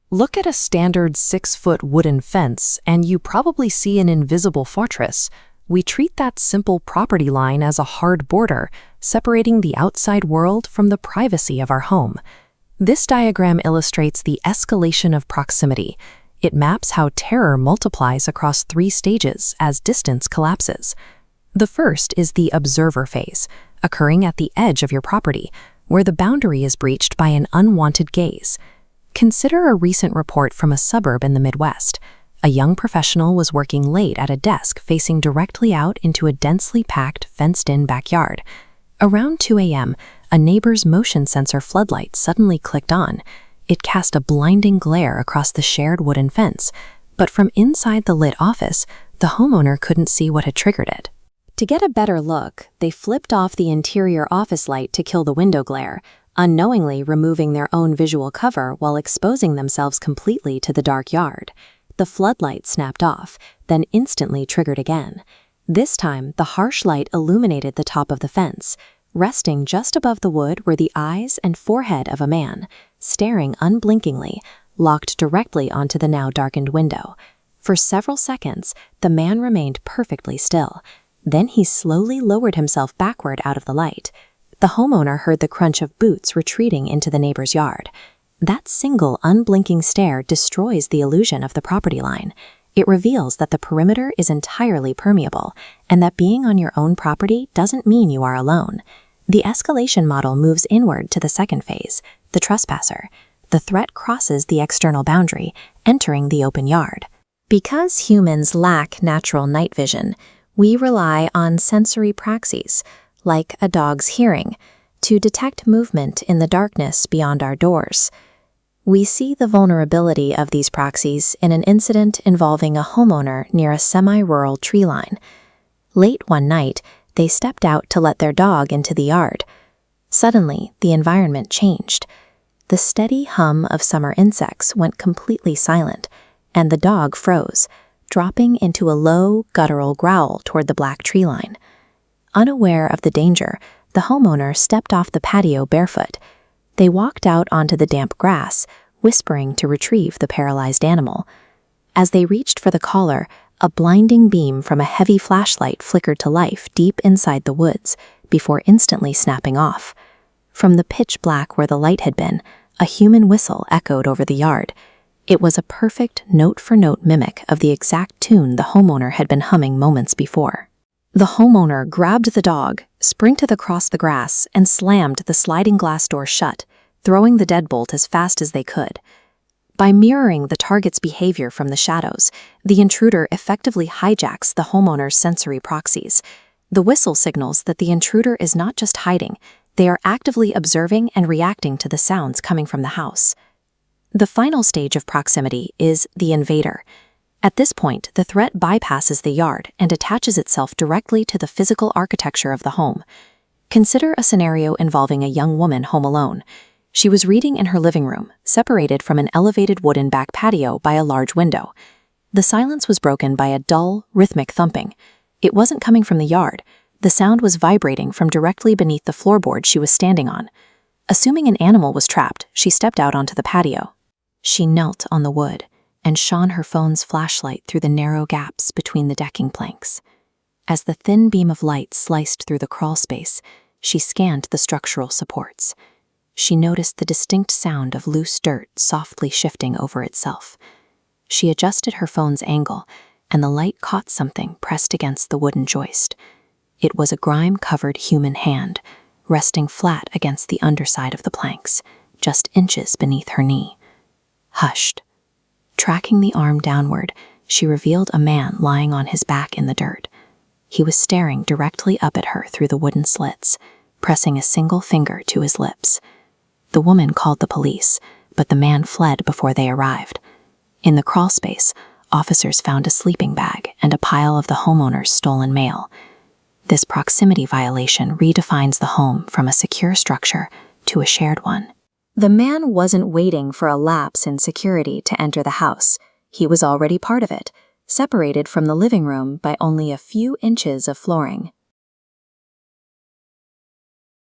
Look at a standard 6-foot wooden fence, and you probably see an invisible fortress. We treat that simple property line as a hard border, separating the outside world from the privacy of our home. This diagram illustrates the escalation of proximity. It maps how terror multiplies across 3 stages as distance collapses. The first is the observer phase, occurring at the edge of your property, where the boundary is breached by an unwanted gaze. Consider a recent report from a suburb in the Midwest. A young professional was working late at a desk facing directly out into a densely packed, fenced-in backyard. Around 2 a.m., a neighbor's motion sensor floodlight suddenly clicked on. It cast a blinding glare across the shared wooden fence, but from inside the lit office, the homeowner couldn't see what had triggered it. To get a better look, they flipped off the interior office light to kill the window glare, unknowingly removing their own visual cover while exposing themselves completely to the dark yard. The floodlight snapped off, then instantly triggered again. This time, the harsh light illuminated the top of the fence. Resting just above the wood were the eyes and forehead of a man, staring unblinkingly, locked directly onto the now darkened window. For several seconds, the man remained perfectly still. Then he slowly lowered himself backward out of the light. The homeowner heard the crunch of boots retreating into the neighbor's yard. That single unblinking stare destroys the illusion of the property line. It reveals that the perimeter is entirely permeable, and that being on your own property doesn't mean you are alone. The escalation model moves inward to the second phase, the trespasser. The threat crosses the external boundary, entering the open yard. Because humans lack natural night vision, we rely on sensory praxis, like a dog's hearing, to detect movement in the darkness beyond our doors. We see the vulnerability of these praxis in an incident involving a homeowner near a semi-rural tree line. Late one night, they stepped out to let their dog into the yard. Suddenly, the environment changed. The steady hum of summer insects went completely silent, and the dog froze, dropping into a low, guttural growl toward the black tree line. Unaware of the danger, the homeowner stepped off the patio barefoot. They walked out onto the damp grass, whispering to retrieve the paralyzed animal. As they reached for the collar, a blinding beam from a heavy flashlight flickered to life deep inside the woods, before instantly snapping off. From the pitch black where the light had been, a human whistle echoed over the yard. It was a perfect note-for-note mimic of the exact tune the homeowner had been humming moments before. The homeowner grabbed the dog, sprinted across the grass, and slammed the sliding glass door shut, throwing the deadbolt as fast as they could. By mirroring the target's behavior from the shadows, the intruder effectively hijacks the homeowner's sensory proxies. The whistle signals that the intruder is not just hiding, they are actively observing and reacting to the sounds coming from the house. The final stage of proximity is the invader. At this point, the threat bypasses the yard and attaches itself directly to the physical architecture of the home. Consider a scenario involving a young woman home alone. She was reading in her living room, separated from an elevated wooden back patio by a large window. The silence was broken by a dull, rhythmic thumping. It wasn't coming from the yard. The sound was vibrating from directly beneath the floorboard she was standing on. Assuming an animal was trapped, she stepped out onto the patio. She knelt on the wood and shone her phone's flashlight through the narrow gaps between the decking planks. As the thin beam of light sliced through the crawl space, she scanned the structural supports. She noticed the distinct sound of loose dirt softly shifting over itself. She adjusted her phone's angle, and the light caught something pressed against the wooden joist. It was a grime-covered human hand, resting flat against the underside of the planks, just inches beneath her knee. Hushed. Tracking the arm downward, she revealed a man lying on his back in the dirt. He was staring directly up at her through the wooden slits, pressing a single finger to his lips. The woman called the police, but the man fled before they arrived. In the crawl space, officers found a sleeping bag and a pile of the homeowner's stolen mail. This proximity violation redefines the home from a secure structure to a shared one. The man wasn't waiting for a lapse in security to enter the house. He was already part of it, separated from the living room by only a few inches of flooring.